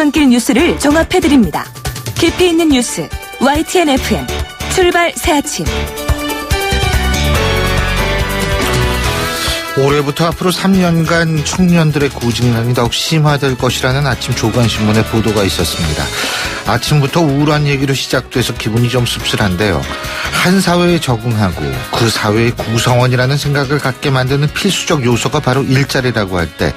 출근길 뉴스를 종합해드립니다. 깊이 있는 뉴스 YTN FM 출발 새 아침. 올해부터 앞으로 3년간 청년들의 고직난이 더욱 심화될 것이라는 아침 조간신문의 보도가 있었습니다. 아침부터 우울한 얘기로 시작돼서 기분이 좀 씁쓸한데요. 한 사회에 적응하고 그 사회의 구성원이라는 생각을 갖게 만드는 필수적 요소가 바로 일자리라고 할 때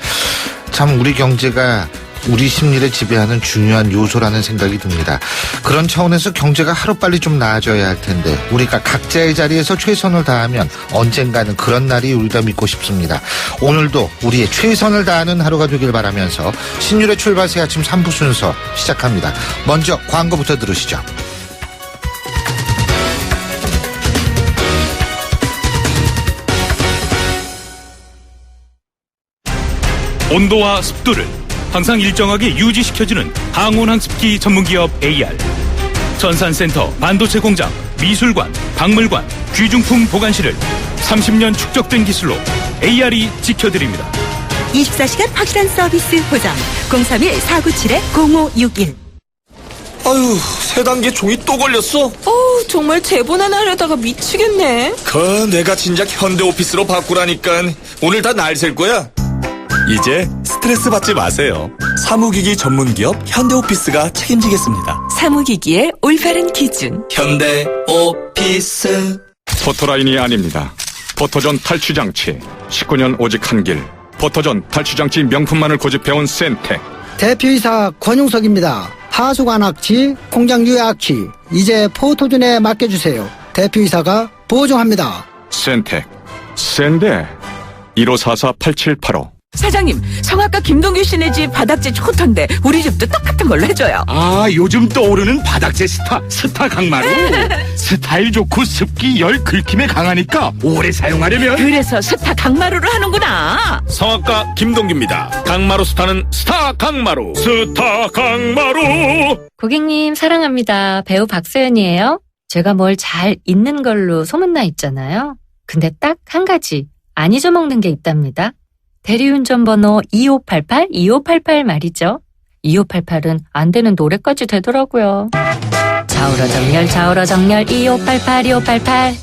참 우리 경제가 우리 심리를 지배하는 중요한 요소라는 생각이 듭니다. 그런 차원에서 경제가 하루빨리 좀 나아져야 할 텐데 우리가 각자의 자리에서 최선을 다하면 언젠가는 그런 날이 우리가 믿고 싶습니다. 오늘도 우리의 최선을 다하는 하루가 되길 바라면서 신율의 출발 새 아침 3부 순서 시작합니다. 먼저 광고부터 들으시죠. 온도와 습도를 항상 일정하게 유지시켜주는 항온환습기 전문기업 AR. 전산센터, 반도체 공장, 미술관, 박물관, 귀중품 보관실을 30년 축적된 기술로 AR이 지켜드립니다. 24시간 확실한 서비스 보장 031-497-0561. 아유, 세 단계 종이 또 걸렸어? 정말 제보나 하려다가 미치겠네. 내가 진작 현대오피스로 바꾸라니까. 오늘 다 날 셀 거야. 이제 스트레스 받지 마세요. 사무기기 전문기업 현대오피스가 책임지겠습니다. 사무기기의 올바른 기준 현대오피스. 포토라인이 아닙니다. 포토존 탈취장치 19년 오직 한 길. 포토존 탈취장치 명품만을 고집해온 센텍. 대표이사 권용석입니다. 하수관 악취, 공장 유해 악취 이제 포토존에 맡겨주세요. 대표이사가 보증합니다. 센텍 센데 1544-8785. 사장님, 성악가 김동규 씨네 집 바닥재 좋던데 우리 집도 똑같은 걸로 해줘요. 요즘 떠오르는 바닥재 스타 강마루. 스타일 좋고 습기 열 긁힘에 강하니까 오래 사용하려면. 그래서 스타 강마루를 하는구나. 성악가 김동규입니다. 강마루 스타는 스타 강마루. 스타 강마루. 고객님 사랑합니다. 배우 박서연이에요. 제가 뭘 잘 잊는 걸로 소문나 있잖아요. 근데 딱 한 가지 안 잊어먹는 게 있답니다. 대리운전 번호 2588 말이죠. 2588은 안 되는 노래까지 되더라고요. 좌우로 정렬 2588.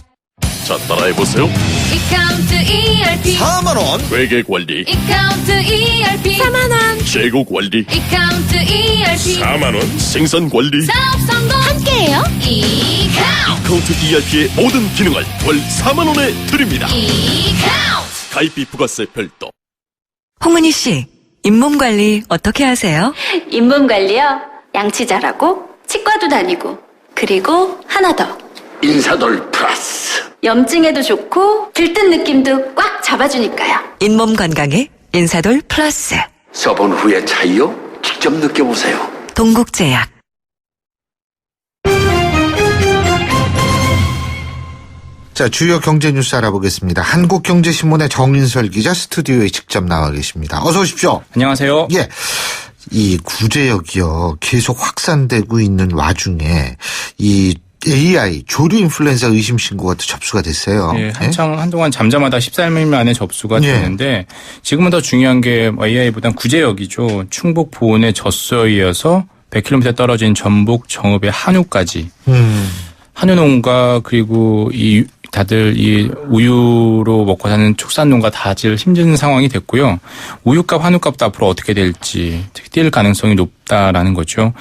자, 따라해보세요. 이카운트 ERP 4만원. 회계 관리. 이카운트 ERP 4만원. 재고 관리. 이카운트 ERP 4만원. 생산 관리. 사업 성공 함께해요. 이카운트 ERP의 모든 기능을 월 4만원에 드립니다. 이카운트. 가입비 부가세 별도. 홍은희 씨, 잇몸 관리 어떻게 하세요? 잇몸 관리요. 양치 잘하고 치과도 다니고 그리고 하나 더. 인사돌 플러스. 염증에도 좋고 들뜬 느낌도 꽉 잡아주니까요. 잇몸 건강에 인사돌 플러스. 써본 후의 차이요? 직접 느껴보세요. 동국제약. 자, 주요 경제 뉴스 알아보겠습니다. 한국경제신문의 정인설 기자 스튜디오에 직접 나와 계십니다. 어서 오십시오. 안녕하세요. 예. 이 구제역이요. 계속 확산되고 있는 와중에 이 AI 조류 인플루엔자 의심 신고가 또 접수가 됐어요. 예, 한동안 잠잠하다 14일 만에 접수가 됐는데 지금은 더 중요한 게 AI보단 구제역이죠. 충북 보은의 젖소에 이어서 100km 떨어진 전북 정읍의 한우까지. 한우 농가 그리고 다들 이 우유로 먹고 사는 축산농가 다들 힘든 상황이 됐고요. 우유값, 한우값도 앞으로 어떻게 될지 뛸 가능성이 높다라는 거죠.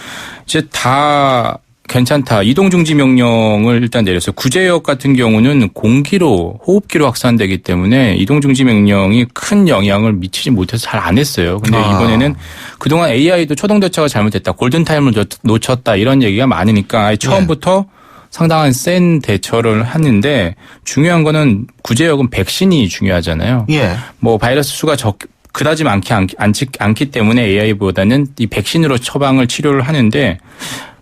이제 다 괜찮다. 이동중지 명령을 일단 내렸어요. 구제역 같은 경우는 공기로, 호흡기로 확산되기 때문에 이동중지 명령이 큰 영향을 미치지 못해서 잘 안 했어요. 근데 이번에는 그동안 AI도 초동대처가 잘못됐다. 골든타임을 놓쳤다. 이런 얘기가 많으니까 아예 처음부터 상당한 센 대처를 하는데 중요한 거는 구제역은 백신이 중요하잖아요. 예. 뭐 바이러스 수가 그다지 않기 때문에 AI보다는 이 백신으로 처방을 치료를 하는데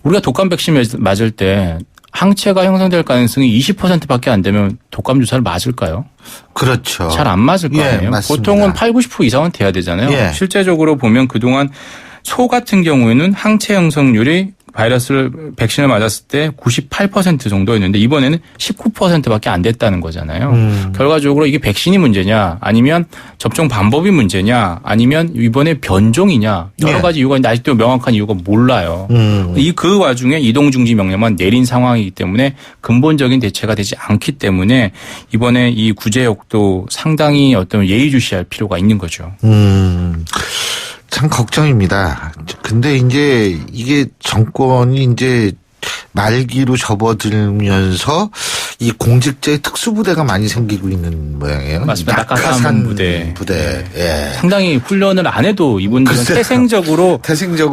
우리가 독감 백신 맞을 때 항체가 형성될 가능성이 20%밖에 안 되면 독감 주사를 맞을까요? 그렇죠. 잘 안 맞을 거 아니에요. 맞습니다. 보통은 80-90% 이상은 돼야 되잖아요. 예. 실제적으로 보면 그동안 소 같은 경우에는 항체 형성률이 백신을 맞았을 때 98% 정도였는데 이번에는 19%밖에 안 됐다는 거잖아요. 결과적으로 이게 백신이 문제냐 아니면 접종 방법이 문제냐 아니면 이번에 변종이냐 여러 가지 이유가 있는데 아직도 명확한 이유가 몰라요. 그 와중에 이동중지 명령만 내린 상황이기 때문에 근본적인 대체가 되지 않기 때문에 이번에 이 구제역도 상당히 어떤 예의주시할 필요가 있는 거죠. 참 걱정입니다. 근데 이제 이게 정권이 이제 말기로 접어들면서 이 공직자의 특수부대가 많이 생기고 있는 모양이에요. 맞습니다. 낙하산 부대. 예. 상당히 훈련을 안 해도 이분들은 태생적으로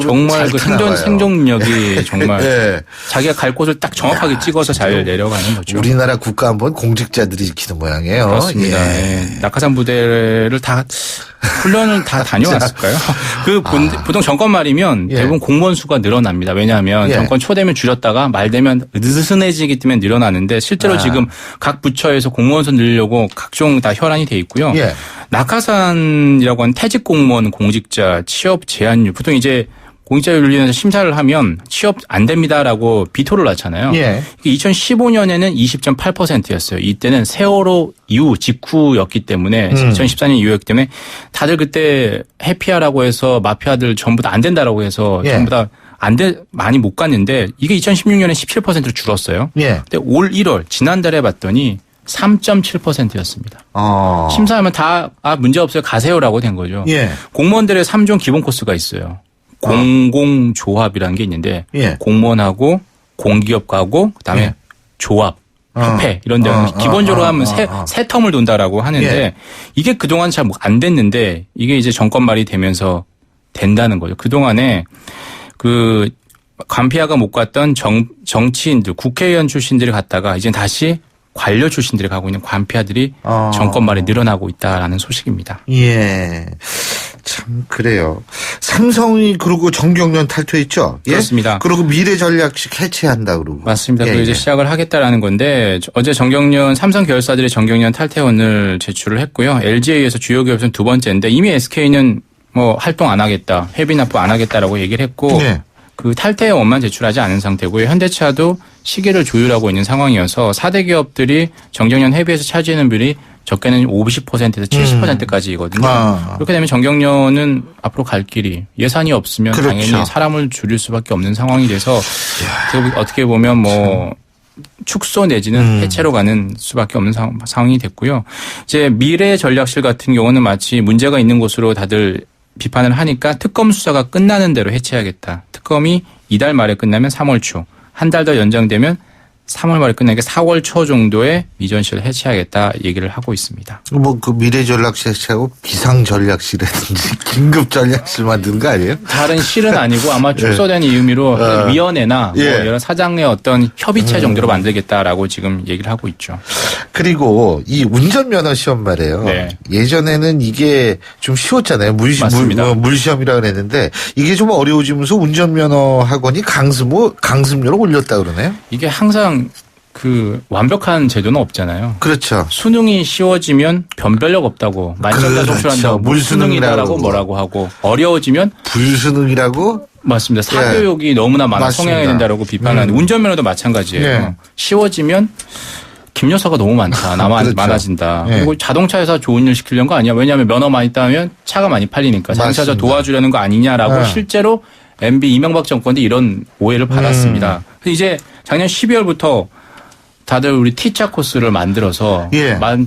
정말 그 생존 능력이 정말 예. 자기가 갈 곳을 딱 정확하게 찍어서 잘 내려가는 거죠. 우리나라 국가안보는 공직자들이 지키는 모양이에요. 그렇습니다. 예. 낙하산 부대를 다 훈련을 다 다녀왔을까요? 보통 정권 말이면 대부분 공무원 수가 늘어납니다. 왜냐하면 정권 초되면 줄였다가 말되면 느슨해지기 때문에 늘어나는데 실제로 지금 각 부처에서 공무원 수 늘리려고 각종 다 혈안이 돼 있고요. 낙하산이라고 하는 퇴직 공무원 공직자 취업 제한율 보통 이제 공직자윤리위원회에서 심사를 하면 취업 안 됩니다라고 비토를 놨잖아요. 2015년에는 20.8%였어요. 이때는 세월호 이후 직후였기 때문에 2014년 이후였기 때문에 다들 그때 해피하라고 해서 마피아들 전부 다 안 된다라고 해서 전부 다 많이 못 갔는데 이게 2016년에 17%로 줄었어요. 근데 올 1월 지난달에 봤더니 3.7%였습니다. 심사하면 다 문제 없어요 가세요라고 된 거죠. 공무원들의 3종 기본 코스가 있어요. 공공조합이라는 게 있는데 공무원하고 공기업가하고 그다음에 조합, 협회 이런 데 기본적으로 하면 세 텀을 돈다라고 하는데 이게 그동안 잘 안 됐는데 이게 이제 정권 말이 되면서 된다는 거죠. 그동안에 그 관피아가 못 갔던 정치인들, 국회의원 출신들이 갔다가 이제 다시 관료 출신들이 가고 있는 관피아들이 정권 말에 늘어나고 있다라는 소식입니다. 예. 참 그래요. 삼성이 그러고 정경련 탈퇴했죠. 그렇습니다. 그리고 미래전략식 해체한다 그러고. 맞습니다. 그리고 이제 시작을 하겠다라는 건데 어제 정경련 삼성 계열사들이 정경련 탈퇴원을 제출을 했고요. LG에 의해서 주요 기업에서는 두 번째인데 이미 SK는 뭐 활동 안 하겠다, 회비 납부 안 하겠다라고 얘기를 했고 그 탈퇴원만 제출하지 않은 상태고요. 현대차도 시기를 조율하고 있는 상황이어서 4대 기업들이 정경련 회비에서 차지하는 비율이 적게는 50%에서 70%까지거든요. 그렇게 되면 정경련은 앞으로 갈 길이 예산이 없으면 당연히 사람을 줄일 수밖에 없는 상황이 돼서 어떻게 보면 뭐 축소 내지는 해체로 가는 수밖에 없는 상황이 됐고요. 이제 미래전략실 같은 경우는 마치 문제가 있는 곳으로 다들 비판을 하니까 특검 수사가 끝나는 대로 해체하겠다. 특검이 이달 말에 끝나면 3월 초, 한 달 더 연장되면 3월 말에 끝나니까 4월 초 정도에 미전실을 해체하겠다 얘기를 하고 있습니다. 뭐 그 미래전략실 해체하고 비상전략실이라든지 긴급전략실 만드는 거 아니에요? 다른 실은 아니고 아마 축소된 의미로 위원회나 뭐 이런 사장의 어떤 협의체 정도로 만들겠다라고 지금 얘기를 하고 있죠. 그리고 이 운전면허 시험 말이에요. 예전에는 이게 좀 쉬웠잖아요. 물시험이라 그랬는데 이게 좀 어려워지면서 운전면허 학원이 강습료를 올렸다 그러네요. 이게 항상 그 완벽한 제도는 없잖아요. 그렇죠. 수능이 쉬워지면 변별력 없다고 만점자 속출한다고 물수능이라고 뭐라고 하고 어려워지면 불수능이라고 맞습니다. 사교육이 너무나 많아 성향이 된다라고 비판하는 운전면허도 마찬가지예요. 쉬워지면 김여사가 너무 많다. 많아진다. 그리고 자동차 회사 좋은 일 시키려는 거 아니야. 왜냐하면 면허 많이 따면 차가 많이 팔리니까 자동차 도와주려는 거 아니냐라고 실제로 MB 이명박 정권 때 이런 오해를 받았습니다. 이제 작년 12월부터 다들 우리 T차 코스를 만들어서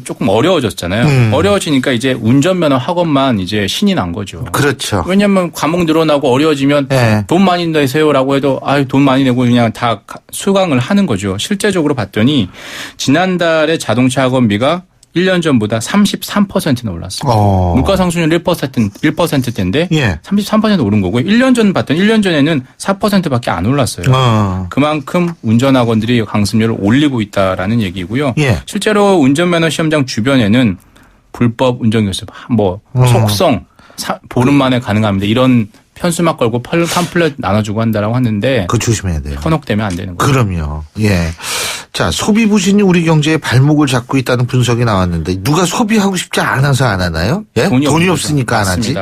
조금 어려워졌잖아요. 어려워지니까 이제 운전면허 학원만 이제 신이 난 거죠. 그렇죠. 왜냐하면 과목 늘어나고 어려워지면 돈 많이 내세요라고 해도 돈 많이 내고 그냥 다 수강을 하는 거죠. 실제적으로 봤더니 지난달에 자동차 학원비가 1년 전보다 33%나 올랐어요. 물가 상승률 1%대인데 33% 오른 거고요. 1년 전 봤더니 1년 전에는 4%밖에 안 올랐어요. 그만큼 운전학원들이 강습료를 올리고 있다라는 얘기고요. 실제로 운전면허 시험장 주변에는 불법 운전교습, 속성, 보름 만에 가능합니다. 이런 편수막 걸고 팜플렛 나눠주고 한다라고 하는데 그거 조심해야 돼요. 현혹되면 안 되는 거죠. 그럼요. 자, 소비 부진이 우리 경제의 발목을 잡고 있다는 분석이 나왔는데 누가 소비하고 싶지 않아서 안 하나요? 돈이 없으니까 안 하지.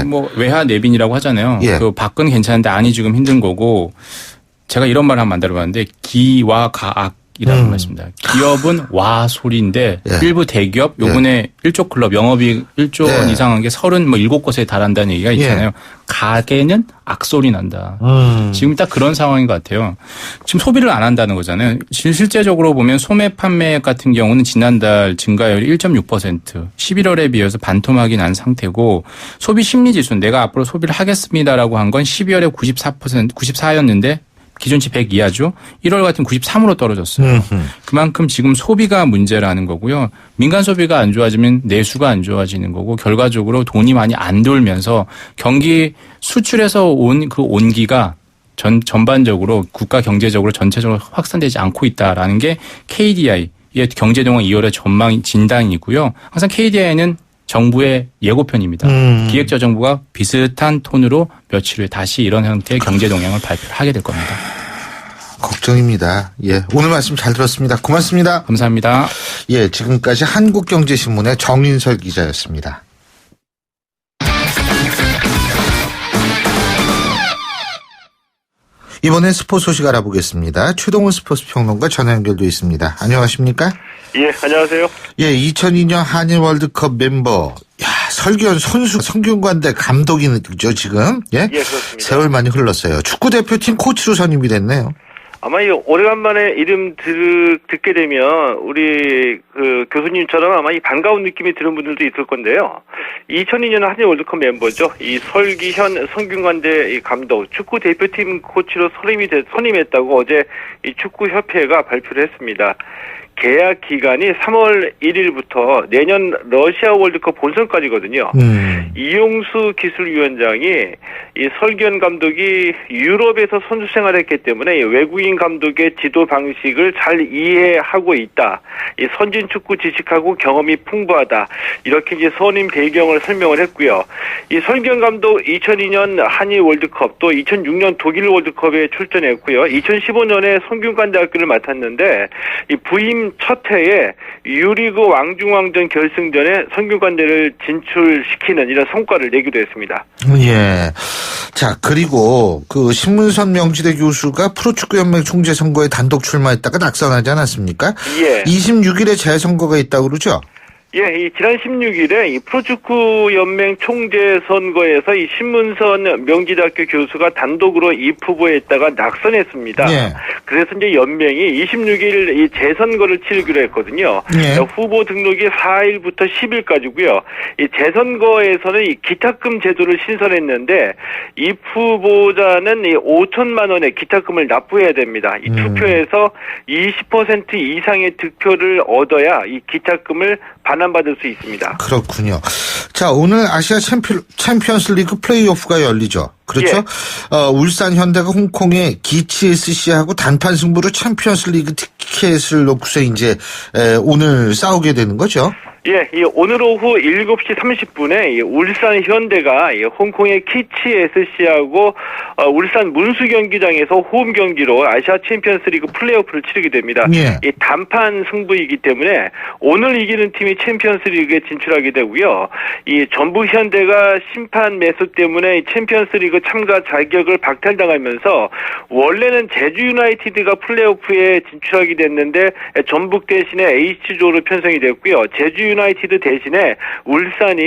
뭐 외화 내빈이라고 하잖아요. 그 밖은 괜찮은데 안이 지금 힘든 거고 제가 이런 말을 한번 만들어봤는데 기와 가악이라는 말씀입니다. 기업은 와 소리인데 예. 일부 대기업 요번에 1조 클럽 영업이익 1조 원 예. 이상한 게 37곳에 달한다는 얘기가 있잖아요. 가게는 악소리 난다. 지금 딱 그런 상황인 것 같아요. 지금 소비를 안 한다는 거잖아요. 실제적으로 보면 소매 판매 같은 경우는 지난달 증가율이 1.6%, 11월에 비해서 반토막이 난 상태고 소비 심리 지수는 내가 앞으로 소비를 하겠습니다라고 한 건 12월에 94였는데 기준치 100 이하죠. 1월 같은 93으로 떨어졌어요. 그만큼 지금 소비가 문제라는 거고요. 민간 소비가 안 좋아지면 내수가 안 좋아지는 거고 결과적으로 돈이 많이 안 돌면서 경기 수출에서 온 그 온기가 전반적으로 국가 경제적으로 전체적으로 확산되지 않고 있다라는 게 KDI의 경제동향 2월의 전망 진단이고요. 항상 KDI는 정부의 예고편입니다. 기획재정부가 비슷한 톤으로 며칠 후에 다시 이런 형태의 경제 동향을 발표를 하게 될 겁니다. 걱정입니다. 예, 오늘 말씀 잘 들었습니다. 고맙습니다. 감사합니다. 예, 지금까지 한국경제신문의 정인설 기자였습니다. 이번엔 스포츠 소식 알아보겠습니다. 최동훈 스포츠 평론가 전화 연결도 있습니다. 안녕하십니까? 예, 안녕하세요. 예, 2002년 한일 월드컵 멤버 설기현 선수 성균관대 감독이죠 지금. 예, 그렇습니다. 세월 많이 흘렀어요. 축구 대표팀 코치로 선임이 됐네요. 아마 이 오래간만에 이름 듣게 되면 우리 그 교수님처럼 아마 이 반가운 느낌이 드는 분들도 있을 건데요. 2002년 한일 월드컵 멤버죠. 이 설기현 성균관대 이 감독 축구 대표팀 코치로 선임했다고 어제 이 축구협회가 발표를 했습니다. 계약 기간이 3월 1일부터 내년 러시아 월드컵 본선까지거든요. 이용수 기술위원장이 이 설기현 감독이 유럽에서 선수 생활했기 때문에 외국인 감독의 지도 방식을 잘 이해하고 있다. 이 선진 축구 지식하고 경험이 풍부하다. 이렇게 이제 선임 배경을 설명을 했고요. 이 설기현 감독 2002년 한일 월드컵 또 2006년 독일 월드컵에 출전했고요. 2015년에 성균관대학교를 맡았는데 이 부임 첫 해에 유리그 왕중왕전 결승전에 성균관대를 진출시키는 이런 성과를 내기도 했습니다. 예. 자, 그리고 그 신문선 명지대 교수가 프로축구연맹 총재 선거에 단독 출마했다가 낙선하지 않았습니까? 예. 26일에 재선거가 있다고 그러죠? 예, 이 지난 16일에 이 프로축구연맹 총재 선거에서 이 신문선 명지대학교 교수가 단독으로 입 후보했다가 낙선했습니다. 예. 그래서 이제 연맹이 26일 이 재선거를 치르기로 했거든요. 예. 후보 등록이 4일부터 10일까지고요. 이 재선거에서는 이 기탁금 제도를 신설했는데 입 후보자는 이 5천만 원의 기탁금을 납부해야 됩니다. 이 투표에서 20% 이상의 득표를 얻어야 이 기탁금을 반환받을 수 있습니다. 그렇군요. 자, 오늘 아시아 챔피언스 리그 플레이오프가 열리죠. 그렇죠? 예. 울산 현대가 홍콩의 기치 SC하고 단판 승부로 챔피언스 리그 티켓을 놓고서 이제 오늘 싸우게 되는 거죠. 예, 오늘 오후 7시 30분에 울산 현대가 홍콩의 키치 SC하고 울산 문수 경기장에서 홈 경기로 아시아 챔피언스 리그 플레이오프를 치르게 됩니다. 예. 이 단판 승부이기 때문에 오늘 이기는 팀이 챔피언스 리그에 진출하게 되고요. 이 전북 현대가 심판 매수 때문에 챔피언스 리그 참가 자격을 박탈당하면서 원래는 제주 유나이티드가 플레이오프에 진출하게 됐는데 전북 대신에 H조로 편성이 됐고요. 제주 유나이티드 대신에 울산이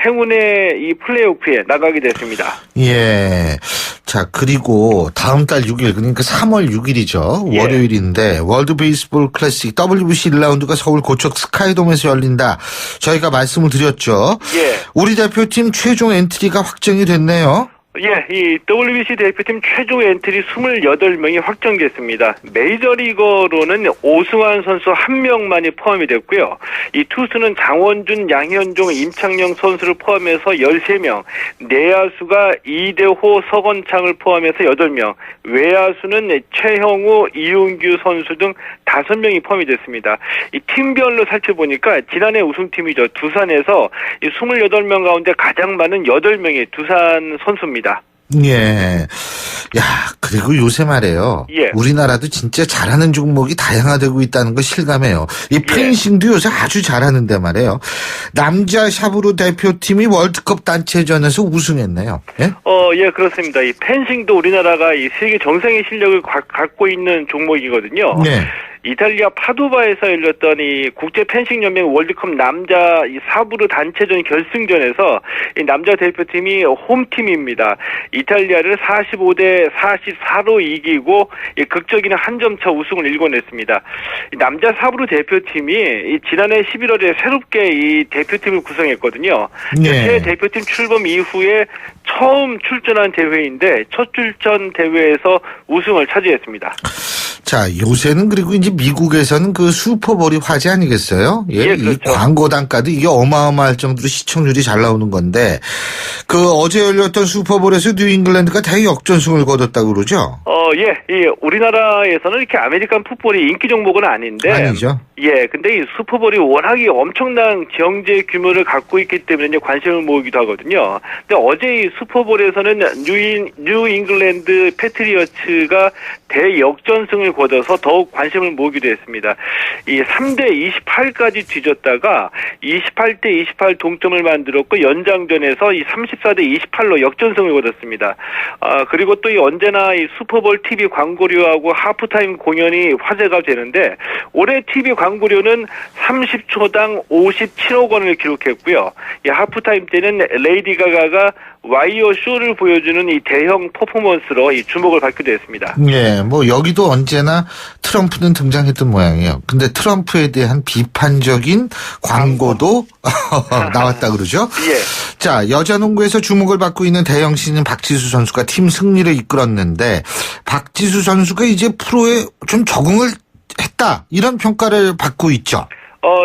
행운의 이 플레이오프에 나가게 됐습니다. 예. 자, 그리고 다음 달 6일, 그러니까 3월 6일이죠. 예. 월요일인데 월드 베이스볼 클래식 WBC 1라운드가 서울 고척 스카이돔에서 열린다. 저희가 말씀을 드렸죠. 예. 우리 대표팀 최종 엔트리가 확정이 됐네요. 예, 이 WBC 대표팀 최종 엔트리 28명이 확정됐습니다. 메이저리거로는 오승환 선수 1명만이 포함이 됐고요. 이 투수는 장원준, 양현종, 임창영 선수를 포함해서 13명, 내야수가 이대호, 서건창을 포함해서 8명, 외야수는 최형우, 이용규 선수 등 5명이 포함이 됐습니다. 이 팀별로 살펴보니까 지난해 우승팀이죠. 두산에서 이 28명 가운데 가장 많은 8명이 두산 선수입니다. 예. 야, 그리고 요새 말이에요. 예. 우리나라도 진짜 잘하는 종목이 다양화되고 있다는 거 실감해요. 이 펜싱도 요새 아주 잘하는데 말이에요. 남자 샤브로 대표팀이 월드컵 단체전에서 우승했네요. 예? 예, 그렇습니다. 이 펜싱도 우리나라가 이 세계 정상의 실력을 갖고 있는 종목이거든요. 네. 이탈리아 파도바에서 열렸던 이 국제 펜싱 연맹 월드컵 남자 이 사브르 단체전 결승전에서 이 남자 대표팀이 홈팀입니다. 이탈리아를 45대 44로 이기고 이 극적인 한 점 차 우승을 일궈냈습니다. 이 남자 사브르 대표팀이 이 지난해 11월에 새롭게 이 대표팀을 구성했거든요. 네. 새 대표팀 출범 이후에 처음 출전한 대회인데 첫 출전 대회에서 우승을 차지했습니다. 자, 요새는 그리고 이제 미국에서는 그 슈퍼볼이 화제 아니겠어요? 예, 예, 그렇죠. 이 광고 단가도 이게 어마어마할 정도로 시청률이 잘 나오는 건데, 그 어제 열렸던 슈퍼볼에서 뉴잉글랜드가 대역전승을 거뒀다고 그러죠? 예, 우리나라에서는 이렇게 아메리칸 풋볼이 인기 종목은 아닌데. 아니죠. 예, 근데 이 슈퍼볼이 워낙에 엄청난 경제 규모를 갖고 있기 때문에 이제 관심을 모으기도 하거든요. 근데 어제 이 슈퍼볼에서는 뉴 잉글랜드 패트리어츠가 대역전승을 거둬서 더욱 관심을 모으기도 했습니다. 이 3대 28까지 뒤졌다가 28대 28 동점을 만들었고 연장전에서 이 34대 28로 역전승을 거뒀습니다. 그리고 또 이 언제나 이 슈퍼볼 TV 광고료하고 하프타임 공연이 화제가 되는데 올해 TV 광고료는 30초당 57억 원을 기록했고요. 이 하프타임 때는 레이디 가가가 와이어 쇼를 보여주는 이 대형 퍼포먼스로 이 주목을 받기도 했습니다. 예, 뭐 여기도 언제나 트럼프는 등장했던 모양이에요. 근데 트럼프에 대한 비판적인 광고도 나왔다 그러죠? 예. 자, 여자 농구에서 주목을 받고 있는 대형 신인 박지수 선수가 팀 승리를 이끌었는데 박지수 선수가 이제 프로에 좀 적응을 했다 이런 평가를 받고 있죠.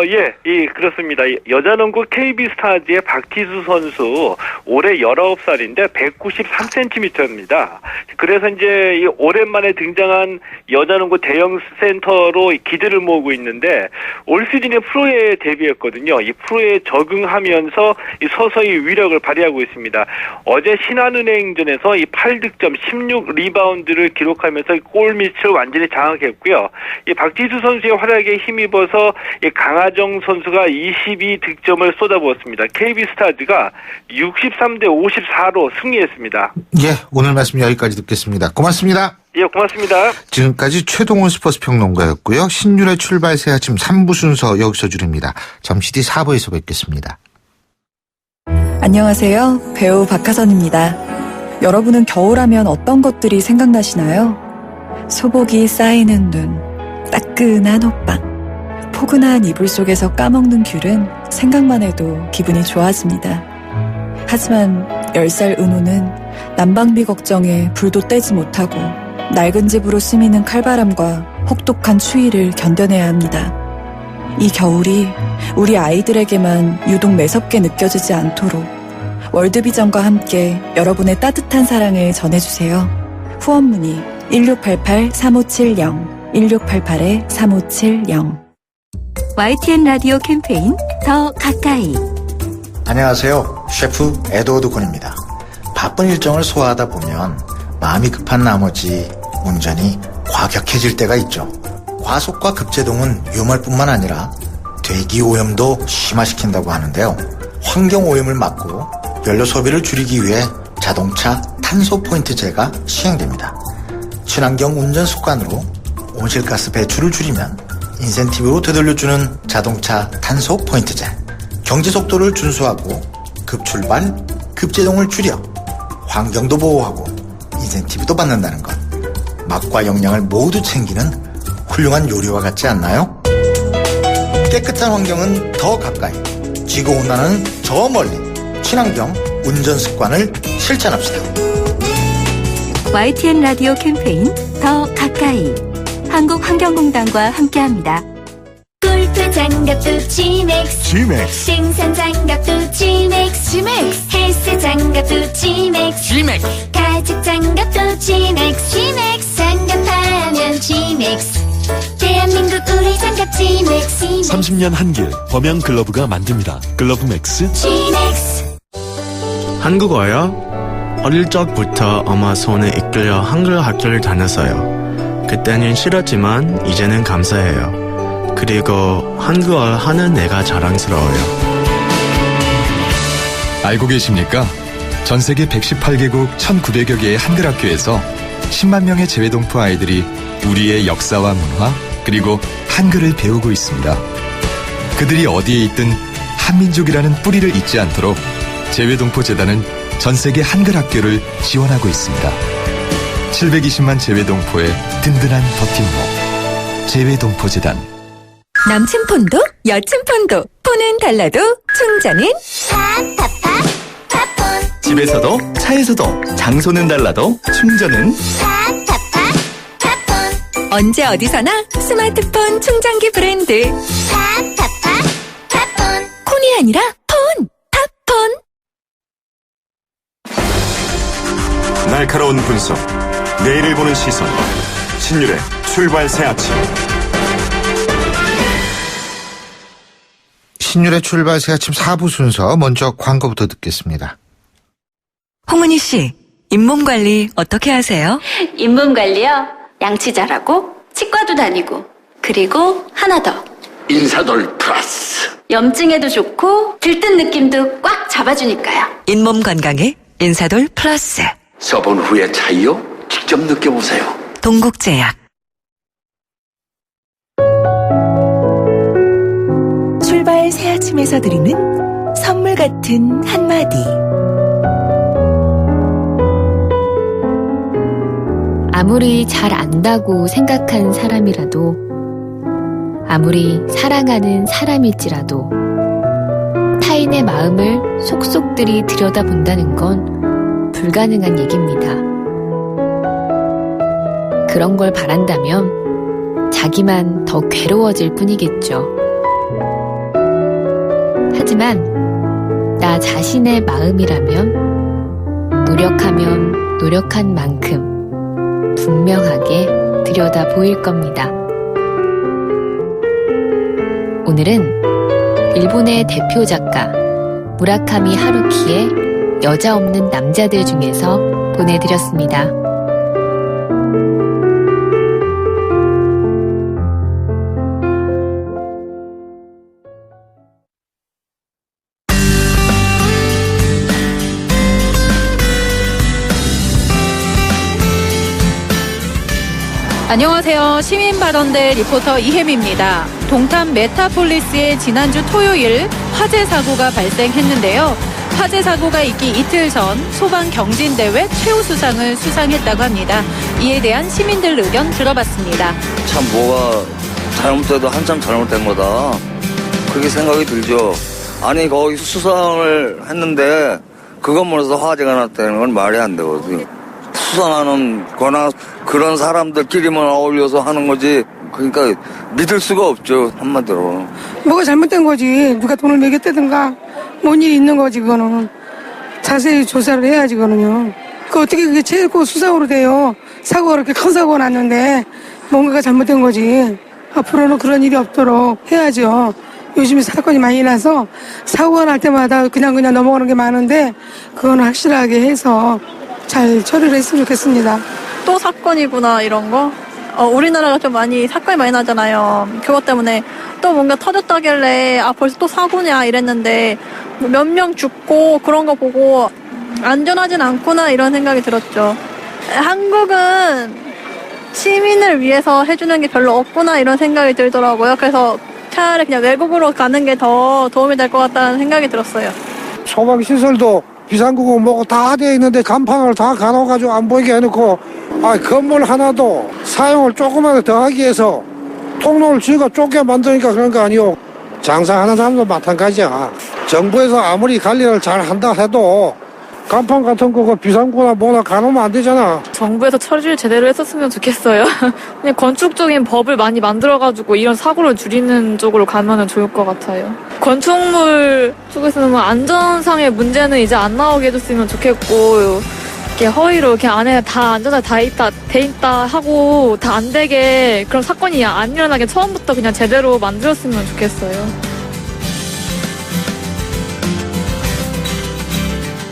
예, 그렇습니다. 여자농구 KB스타즈의 박지수 선수 올해 19살인데 193cm입니다. 그래서 이제 이 오랜만에 등장한 여자농구 대형 센터로 기대를 모으고 있는데 올 시즌에 프로에 데뷔했거든요. 이 프로에 적응하면서 이 서서히 위력을 발휘하고 있습니다. 어제 신한은행전에서 이 8득점 16리바운드를 기록하면서 골밑을 완전히 장악했고요. 이 박지수 선수의 활약에 힘입어서 이 강하정 선수가 22득점을 쏟아부었습니다. KB스타즈가 63대 54로 승리했습니다. 예, 오늘 말씀 여기까지 듣겠습니다. 고맙습니다. 예, 고맙습니다. 지금까지 최동원 스포츠 평론가였고요. 신율의 출발 새 아침 3부 순서 여기서 줄입니다. 잠시 뒤 4부에서 뵙겠습니다. 안녕하세요. 배우 박하선입니다. 여러분은 겨울하면 어떤 것들이 생각나시나요? 소복이 쌓이는 눈, 따끈한 호빵. 포근한 이불 속에서 까먹는 귤은 생각만 해도 기분이 좋아집니다. 하지만 10살 은우는 난방비 걱정에 불도 떼지 못하고 낡은 집으로 스미는 칼바람과 혹독한 추위를 견뎌내야 합니다. 이 겨울이 우리 아이들에게만 유독 매섭게 느껴지지 않도록 월드비전과 함께 여러분의 따뜻한 사랑을 전해주세요. 후원 문의 1688-3570 1688-3570 YTN 라디오 캠페인 더 가까이. 안녕하세요. 셰프 에드워드 곤입니다. 바쁜 일정을 소화하다 보면 마음이 급한 나머지 운전이 과격해질 때가 있죠. 과속과 급제동은 유말뿐만 아니라 대기오염도 심화시킨다고 하는데요. 환경오염을 막고 연료 소비를 줄이기 위해 자동차 탄소 포인트제가 시행됩니다. 친환경 운전 습관으로 온실가스 배출을 줄이면 인센티브로 되돌려주는 자동차 탄소 포인트제. 경제 속도를 준수하고 급출발, 급제동을 줄여 환경도 보호하고 인센티브도 받는다는 것. 맛과 영양을 모두 챙기는 훌륭한 요리와 같지 않나요? 깨끗한 환경은 더 가까이, 지구온난화는 저 멀리. 친환경 운전 습관을 실천합시다. YTN 라디오 캠페인 더 가까이. 한국환경공단과 함께합니다. 골프 장갑도 G맥스, 생산 장갑도 G맥스, 헬스 장갑도 G맥스, 가죽 장갑도 G맥스, 장갑하면 G맥스. 대한민국 우리 장갑 G맥스. 30년 한길 범양 글러브가 만듭니다. 글러브 맥스. G맥스. 한국어요? 어릴 적부터 엄마 손에 이끌려 한글 학교를 다녔어요. 그때는 싫었지만 이제는 감사해요. 그리고 한국어 하는 내가 자랑스러워요. 알고 계십니까? 전 세계 118개국 1900여 개의 한글 학교에서 10만 명의 재외동포 아이들이 우리의 역사와 문화 그리고 한글을 배우고 있습니다. 그들이 어디에 있든 한민족이라는 뿌리를 잊지 않도록 재외동포 재단은 전 세계 한글 학교를 지원하고 있습니다. 720만 재외동포의 든든한 버팀목 재외동포 재단. 남친 폰도 여친 폰도 폰은 달라도 충전은 집에서도 차에서도 장소는 달라도 충전은 언제 어디서나 스마트폰 충전기 브랜드 콘이 아니라 폰 팝폰. 날카로운 분석, 내일을 보는 시선, 신율의 출발 새 아침. 신율의 출발 새 아침 4부 순서 먼저 광고부터 듣겠습니다. 홍은희 씨, 잇몸 관리 어떻게 하세요? 잇몸 관리요? 양치 잘하고 치과도 다니고 그리고 하나 더. 인사돌 플러스. 염증에도 좋고 들뜬 느낌도 꽉 잡아주니까요. 잇몸 건강에 인사돌 플러스. 써본 후의 차이요? 직접 느껴보세요. 동국제약. 출발 새 아침에서 드리는 선물 같은 한마디. 아무리 잘 안다고 생각한 사람이라도, 아무리 사랑하는 사람일지라도 타인의 마음을 속속들이 들여다본다는 건 불가능한 얘기입니다. 그런 걸 바란다면 자기만 더 괴로워질 뿐이겠죠. 하지만 나 자신의 마음이라면 노력하면 노력한 만큼 분명하게 들여다 보일 겁니다. 오늘은 일본의 대표 작가 무라카미 하루키의 여자 없는 남자들 중에서 보내드렸습니다. 안녕하세요. 시민발언대 리포터 이혜미입니다. 동탄 메타폴리스의 지난주 토요일 화재 사고가 발생했는데요. 화재 사고가 있기 이틀 전 소방경진대회 최우수상을 수상했다고 합니다. 이에 대한 시민들 의견 들어봤습니다. 참 뭐가 잘못돼도 한참 잘못된 거다. 그렇게 생각이 들죠. 아니 거기 수상을 했는데 그것만으로도 화재가 났다는 건 말이 안 되거든요. 수상하는 거나 그런 사람들끼리만 어울려서 하는 거지. 그러니까 믿을 수가 없죠. 한마디로. 뭐가 잘못된 거지. 누가 돈을 매겼다든가 뭔 일이 있는 거지. 그거는 자세히 조사를 해야지. 그거는요. 그 어떻게 그게 최고 수상으로 돼요. 사고가 그렇게 큰 사고가 났는데 뭔가가 잘못된 거지. 앞으로는 그런 일이 없도록 해야죠. 요즘에 사건이 많이 나서 사고가 날 때마다 그냥 넘어가는 게 많은데 그거는 확실하게 해서 잘 처리를 했으면 좋겠습니다. 또 사건이구나 이런 거. 우리나라가 좀 많이 사건이 많이 나잖아요. 그것 때문에 또 뭔가 터졌다길래 벌써 또 사고냐 이랬는데 몇 명 죽고 그런 거 보고 안전하진 않구나 이런 생각이 들었죠. 한국은 시민을 위해서 해주는 게 별로 없구나 이런 생각이 들더라고요. 그래서 차라리 그냥 외국으로 가는 게 더 도움이 될 것 같다는 생각이 들었어요. 소방시설도 비상구고 뭐고 다 되어 있는데 간판을 다 가둬가지고 안 보이게 해놓고 건물 하나도 사용을 조금만 더 하기 위해서 통로를 쥐고 좁게 만드니까 그런 거 아니오. 장사하는 사람도 마찬가지야. 정부에서 아무리 관리를 잘 한다 해도 간판 같은 거 비상구나 뭐나 가놓으면 안 되잖아. 정부에서 처리를 제대로 했었으면 좋겠어요. 그냥 건축적인 법을 많이 만들어가지고 이런 사고를 줄이는 쪽으로 가면은 좋을 것 같아요. 건축물 쪽에서는 안전상의 문제는 이제 안 나오게 해줬으면 좋겠고, 이렇게 허위로 이렇게 안에 다 안전하게 돼 있다 하고 다 안 되게 그런 사건이 안 일어나게 처음부터 그냥 제대로 만들었으면 좋겠어요.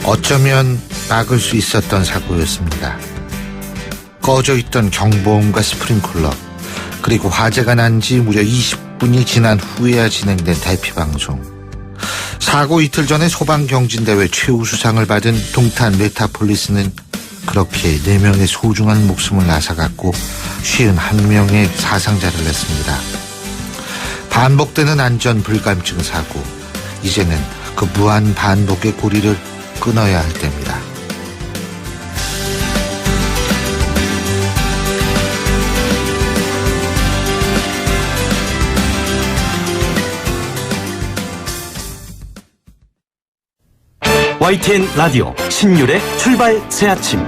어쩌면 막을 수 있었던 사고였습니다. 꺼져 있던 경보음과 스프링클러, 그리고 화재가 난 지 무려 20분이 지난 후에야 진행된 대피 방송. 사고 이틀 전에 소방경진대회 최우수상을 받은 동탄 메타폴리스는 그렇게 4명의 소중한 목숨을 앗아갔고 51명의 사상자를 냈습니다. 반복되는 안전 불감증 사고, 이제는 그 무한 반복의 고리를 끊어야 할 때입니다. YTN 라디오 신율의 출발 새아침.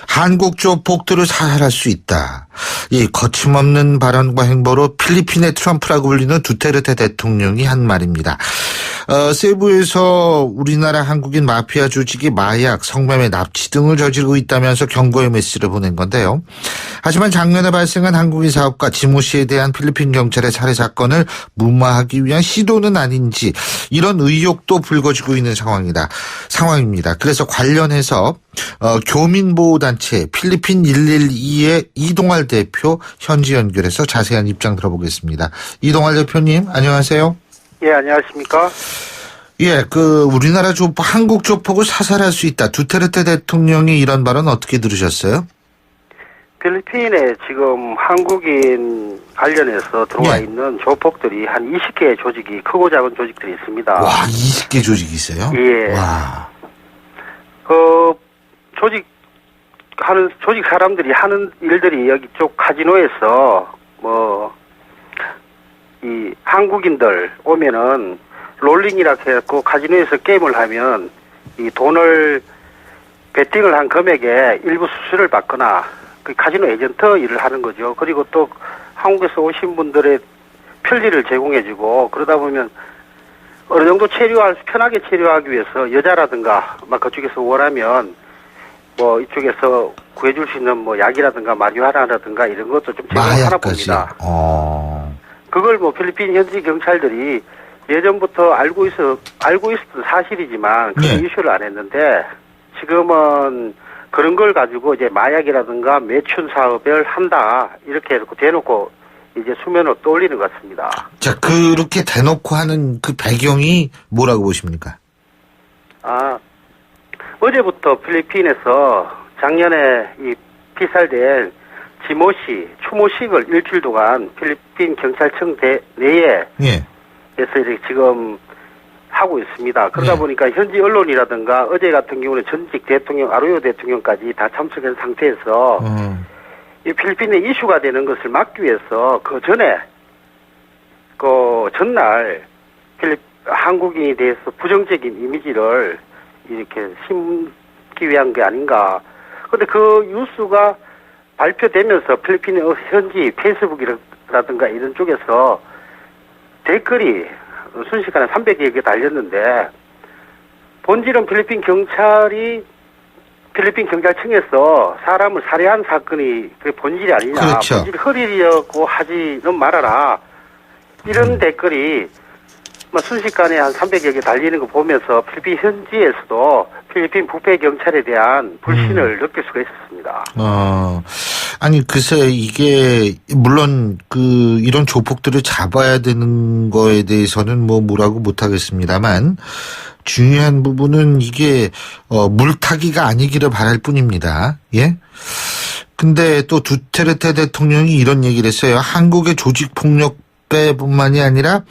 한국 조폭들을 사살할 수 있다. 이 거침없는 발언과 행보로 필리핀의 트럼프라고 불리는 두테르테 대통령이 한 말입니다. 세부에서 우리나라 한국인 마피아 조직이 마약, 성매매, 납치 등을 저지르고 있다면서 경고의 메시지를 보낸 건데요. 하지만 작년에 발생한 한국인 사업가 지모 씨에 대한 필리핀 경찰의 살해 사건을 무마하기 위한 시도는 아닌지 이런 의혹도 불거지고 있는 상황입니다. 그래서 관련해서 교민보호단체 필리핀 112의 이동활 대표 현지 연결해서 자세한 입장 들어보겠습니다. 이동활 대표님, 안녕하세요. 예, 안녕하십니까? 예, 우리나라 한국 조폭을 사살할 수 있다. 두테르테 대통령이 이런 발언 어떻게 들으셨어요? 필리핀에 지금 한국인 관련해서 들어와 있는 조폭들이 한 20개의 조직이, 크고 작은 조직들이 있습니다. 와, 20개 조직이 있어요? 예. 와. 조직 사람들이 하는 일들이 여기 쪽 카지노에서 이 한국인들 오면은 롤링이라 해갖고 카지노에서 게임을 하면 이 돈을 베팅을 한 금액에 일부 수수료를 받거나 그 카지노 에이전트 일을 하는 거죠. 그리고 또 한국에서 오신 분들의 편리를 제공해주고, 그러다 보면 어느 정도 편하게 체류하기 위해서 여자라든가 막 그쪽에서 원하면 이쪽에서 구해줄 수 있는 약이라든가 마리화나라든가 이런 것도 좀 제공하나 봅니다. 그걸 필리핀 현지 경찰들이 예전부터 알고 있었던 사실이지만 그런 이슈를 안 했는데, 지금은 그런 걸 가지고 이제 마약이라든가 매춘 사업을 한다 이렇게 대놓고 이제 수면으로 떠올리는 것 같습니다. 자, 그렇게 대놓고 하는 그 배경이 뭐라고 보십니까? 어제부터 필리핀에서 작년에 이 피살된 지모 씨 추모식을 일주일 동안 필리핀 경찰청 내에서 이렇게 지금 하고 있습니다. 그러다 보니까 현지 언론이라든가 어제 같은 경우는 전직 대통령 아로요 대통령까지 다 참석한 상태에서 이 필리핀의 이슈가 되는 것을 막기 위해서 그 전에 전날 한국인에 대해서 부정적인 이미지를 이렇게 심기 위한 게 아닌가. 근데 그 뉴스가 발표되면서 필리핀의 현지 페이스북이라든가 이런 쪽에서 댓글이 순식간에 300여 개 달렸는데, 본질은 필리핀 경찰청에서 사람을 살해한 사건이 그 본질이 아니냐. 그렇죠. 본질이 흐리려고 하지는 말아라. 이런 댓글이 순식간에 한 300여 개 달리는 거 보면서 필리핀 현지에서도 필리핀 부패 경찰에 대한 불신을 느낄 수가 있었습니다. 아니, 글쎄, 이게, 물론, 이런 조폭들을 잡아야 되는 거에 대해서는 뭐라고 못하겠습니다만, 중요한 부분은 이게, 물타기가 아니기를 바랄 뿐입니다. 예? 근데 또 두테르테 대통령이 이런 얘기를 했어요. 한국의 조직폭력배뿐만이 아니라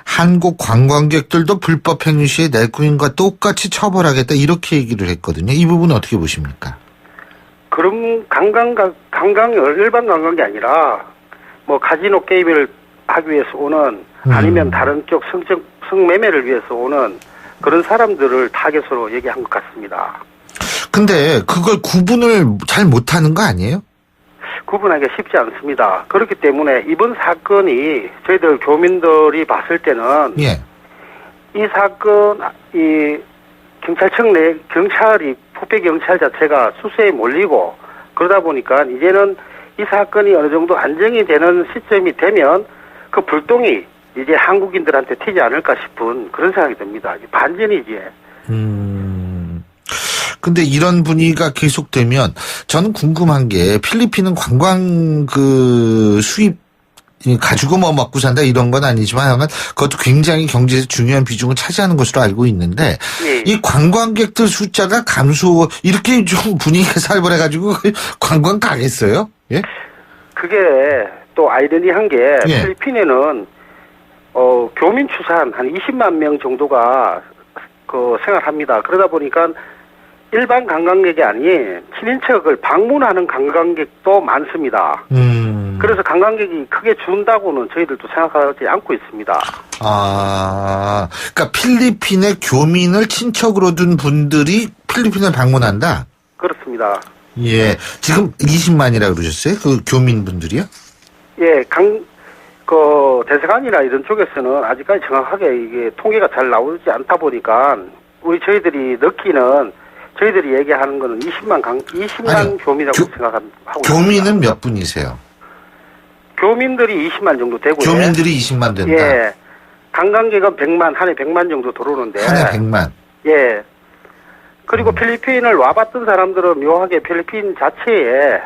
한국 관광객들도 불법 행위 시에 내국인과 똑같이 처벌하겠다. 이렇게 얘기를 했거든요. 이 부분은 어떻게 보십니까? 그럼 일반 관광이 아니라 카지노 게임을 하기 위해서 오는, 아니면 다른 쪽 성매매를 위해서 오는 그런 사람들을 타겟으로 얘기한 것 같습니다. 근데 그걸 구분을 잘 못하는 거 아니에요? 구분하기가 쉽지 않습니다. 그렇기 때문에 이번 사건이 저희들 교민들이 봤을 때는 이 사건, 이 경찰청 내 경찰이 부패 경찰 자체가 수세에 몰리고, 그러다 보니까 이제는 이 사건이 어느 정도 안정이 되는 시점이 되면 그 불똥이 이제 한국인들한테 튀지 않을까 싶은 그런 생각이 듭니다. 반전이지. 근데 이런 분위기가 계속되면 저는 궁금한 게 필리핀은 관광 수입 가지고 뭐 먹고 산다 이런 건 아니지만 그것도 굉장히 경제에서 중요한 비중을 차지하는 것으로 알고 있는데 예. 이 관광객들 숫자가 감소 이렇게 좀 분위기가 살벌해가지고 관광 가겠어요? 예? 그게 또 아이러니한 게 예. 필리핀에는 교민 추산 한 20만 명 정도가 생활합니다. 그러다 보니까 일반 관광객이 아닌 친인척을 방문하는 관광객도 많습니다. 그래서 관광객이 크게 준다고는 저희들도 생각하지 않고 있습니다. 그러니까 필리핀의 교민을 친척으로 둔 분들이 필리핀을 방문한다? 그렇습니다. 예. 지금 20만이라고 그러셨어요? 그 교민분들이요? 예, 대사관이나 이런 쪽에서는 아직까지 정확하게 이게 통계가 잘 나오지 않다 보니까 저희들이 느끼는 저희들이 얘기하는 거는 20만 교민이라고 생각하고 교민은 있습니다. 몇 분이세요? 교민들이 20만 정도 되고요. 교민들이 20만 된다? 예. 관광객은 100만, 한 해 100만 정도 들어오는데. 한 해 100만? 예. 그리고 필리핀을 와봤던 사람들은 묘하게 필리핀 자체에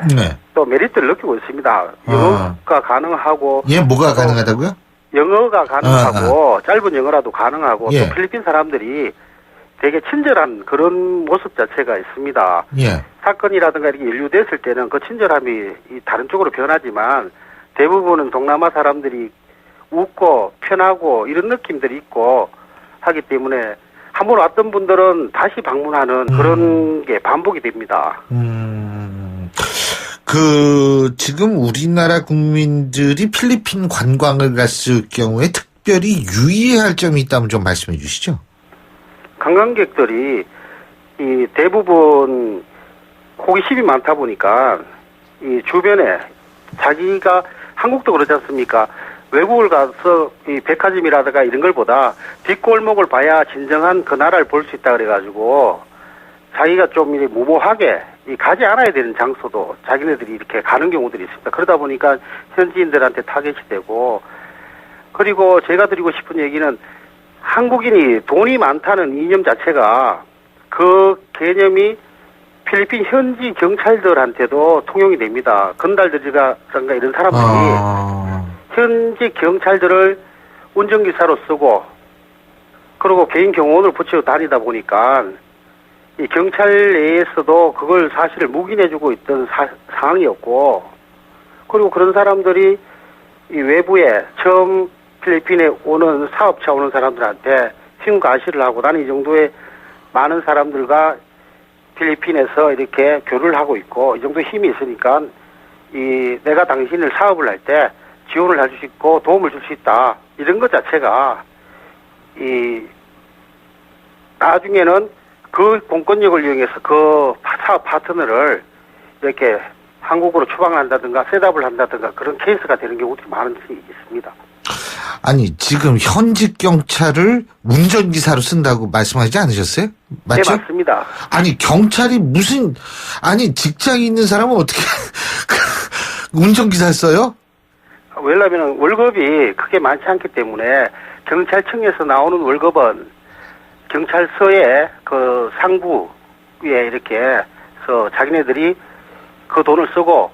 또 메리트를 느끼고 있습니다. 영어가 가능하고. 예, 뭐가 가능하다고요? 영어가 가능하고, 짧은 영어라도 가능하고, 예. 또 필리핀 사람들이 되게 친절한 그런 모습 자체가 있습니다. 예. 사건이라든가 이렇게 연루됐을 때는 그 친절함이 다른 쪽으로 변하지만 대부분은 동남아 사람들이 웃고 편하고 이런 느낌들이 있고 하기 때문에 한번 왔던 분들은 다시 방문하는 그런 게 반복이 됩니다. 지금 우리나라 국민들이 필리핀 관광을 갔을 경우에 특별히 유의해야 할 점이 있다면 좀 말씀해 주시죠. 관광객들이 이 대부분 호기심이 많다 보니까 이 주변에 자기가 한국도 그렇지 않습니까? 외국을 가서 이 백화점이라든가 이런 걸보다 뒷골목을 봐야 진정한 그 나라를 볼 수 있다 그래가지고 자기가 좀 무모하게 가지 않아야 되는 장소도 자기네들이 이렇게 가는 경우들이 있습니다. 그러다 보니까 현지인들한테 타겟이 되고 그리고 제가 드리고 싶은 얘기는 한국인이 돈이 많다는 이념 자체가 그 개념이 필리핀 현지 경찰들한테도 통용이 됩니다. 건달들이라든가 이런 사람들이 현지 경찰들을 운전기사로 쓰고 그리고 개인 경호원을 붙이고 다니다 보니까 이 경찰 내에서도 그걸 사실을 묵인해주고 있던 상황이었고 그리고 그런 사람들이 이 외부에 처음 필리핀에 오는 사업차 오는 사람들한테 신고가시를 하고 나는 이 정도의 많은 사람들과 필리핀에서 이렇게 교류를 하고 있고 이 정도 힘이 있으니까 내가 당신을 사업을 할 때 지원을 할 수 있고 도움을 줄 수 있다 이런 것 자체가 나중에는 그 공권력을 이용해서 그 사업 파트너를 이렇게 한국으로 추방한다든가 셋업을 한다든가 그런 케이스가 되는 경우들이 많이 있습니다. 아니 지금 현직 경찰을 운전기사로 쓴다고 말씀하지 않으셨어요? 맞죠? 네, 맞습니다. 아니 경찰이 직장이 있는 사람은 어떻게 운전기사를 써요? 왜냐하면 월급이 크게 많지 않기 때문에 경찰청에서 나오는 월급은 경찰서의 그 상부에 이렇게 해서 자기네들이 그 돈을 쓰고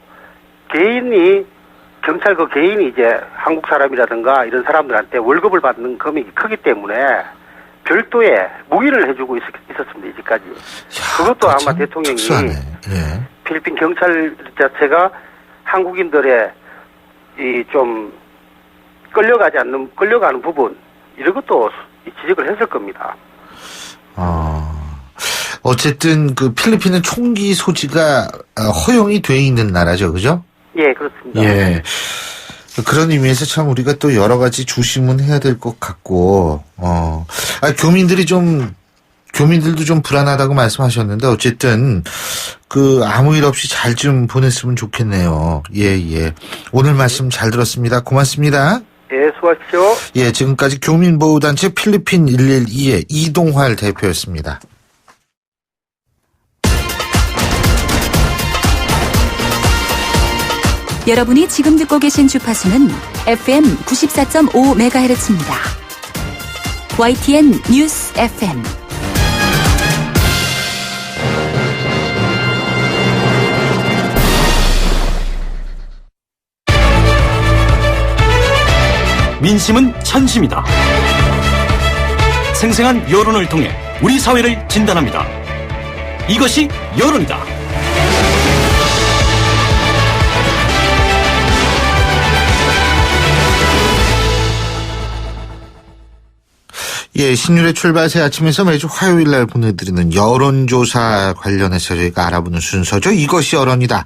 개인이 경찰 그 개인이 이제 한국 사람이라든가 이런 사람들한테 월급을 받는 금액이 크기 때문에 별도의 묵인을 해주고 있었습니다. 이제까지. 그것도 아마 대통령이 필리핀 경찰 자체가 한국인들의 좀 끌려가는 부분 이런 것도 지적을 했을 겁니다. 어쨌든 그 필리핀은 총기 소지가 허용이 돼 있는 나라죠, 그죠? 예, 그렇습니다. 예. 그런 의미에서 참 우리가 또 여러 가지 조심은 해야 될 것 같고, 교민들도 좀 불안하다고 말씀하셨는데, 어쨌든, 아무 일 없이 잘 좀 보냈으면 좋겠네요. 예. 오늘 말씀 잘 들었습니다. 고맙습니다. 예, 수고하십시오. 예, 지금까지 교민보호단체 필리핀 112의 이동활 대표였습니다. 여러분이 지금 듣고 계신 주파수는 FM 94.5MHz입니다. YTN 뉴스 FM 민심은 천심이다. 생생한 여론을 통해 우리 사회를 진단합니다. 이것이 여론이다. 예, 신율의 출발 새 아침에서 매주 화요일 날 보내드리는 여론조사 관련해서 저희가 알아보는 순서죠. 이것이 여론이다.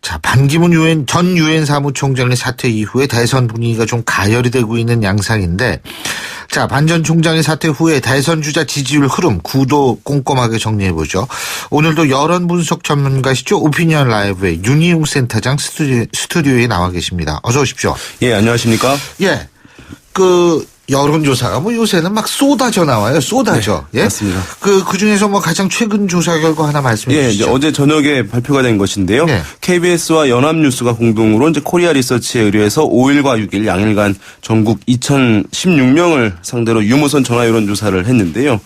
자, 반기문 전 유엔 사무총장의 사퇴 이후에 대선 분위기가 좀 가열이 되고 있는 양상인데, 자, 반 전 총장의 사퇴 후에 대선 주자 지지율 흐름, 구도 꼼꼼하게 정리해보죠. 오늘도 여론 분석 전문가시죠. 오피니언 라이브의 윤희웅 센터장 스튜디오에 나와 계십니다. 어서 오십시오. 예, 안녕하십니까? 예, 여론조사가 요새는 막 쏟아져 나와요. 쏟아져. 네, 예? 맞습니다. 그 중에서 가장 최근 조사 결과 하나 말씀해 예, 주시죠. 이제 어제 저녁에 발표가 된 것인데요. 네. KBS와 연합뉴스가 공동으로 이제 코리아 리서치에 의뢰해서 5일과 6일 양일간 전국 2016명을 상대로 유무선 전화 여론조사를 했는데요.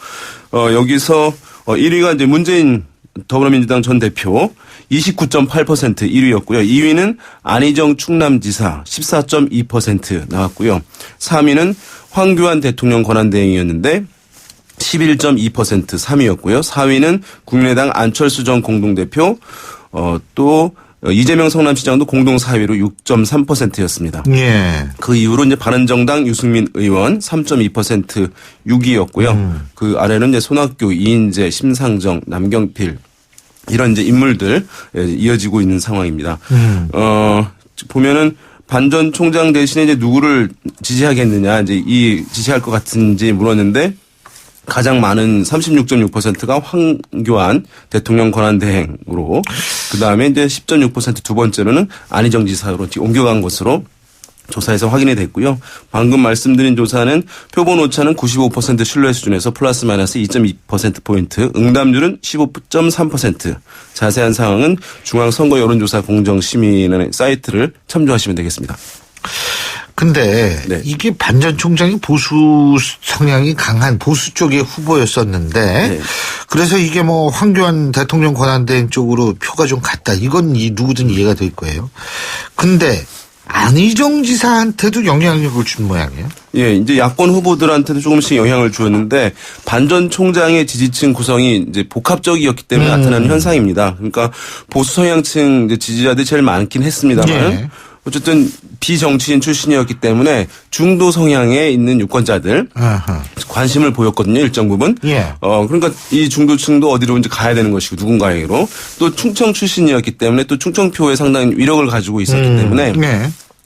여기서 1위가 이제 문재인 더불어민주당 전 대표 29.8% 1위였고요. 2위는 안희정 충남지사 14.2% 나왔고요. 3위는 황교안 대통령 권한대행이었는데 11.2% 3위였고요. 4위는 국민의당 안철수 전 공동대표 또 이재명 성남시장도 공동 4위로 6.3%였습니다. 예. 그 이후로 이제 바른정당 유승민 의원 3.2% 6위였고요. 그 아래는 이제 손학규, 이인재, 심상정, 남경필 이런 이제 인물들 이어지고 있는 상황입니다. 보면은 반 전 총장 대신에 이제 누구를 지지하겠느냐, 이제 지지할 것 같은지 물었는데 가장 많은 36.6%가 황교안 대통령 권한대행으로, 그 다음에 이제 10.6% 두 번째로는 안희정 지사로 옮겨간 것으로 조사에서 확인이 됐고요. 방금 말씀드린 조사는 표본 오차는 95% 신뢰 수준에서 플러스 마이너스 2.2%포인트, 응답률은 15.3%. 자세한 사항은 중앙선거 여론조사 공정시민의 사이트를 참조하시면 되겠습니다. 근데 이게 반 전 총장이 보수 성향이 강한 보수 쪽의 후보였었는데 그래서 이게 황교안 대통령 권한대행 쪽으로 표가 좀 갔다. 이건 누구든 이해가 될 거예요. 근데 안희정 지사한테도 영향력을 준 모양이에요? 예, 이제 야권 후보들한테도 조금씩 영향을 주었는데 반 전 총장의 지지층 구성이 이제 복합적이었기 때문에 나타나는 현상입니다. 그러니까 보수 성향층 지지자들이 제일 많긴 했습니다만 어쨌든 비정치인 출신이었기 때문에 중도 성향에 있는 유권자들 관심을 보였거든요, 일정 부분. 그러니까 이 중도층도 어디로 이제 가야 되는 것이고 누군가에게로, 또 충청 출신이었기 때문에 또 충청표에 상당히 위력을 가지고 있었기 때문에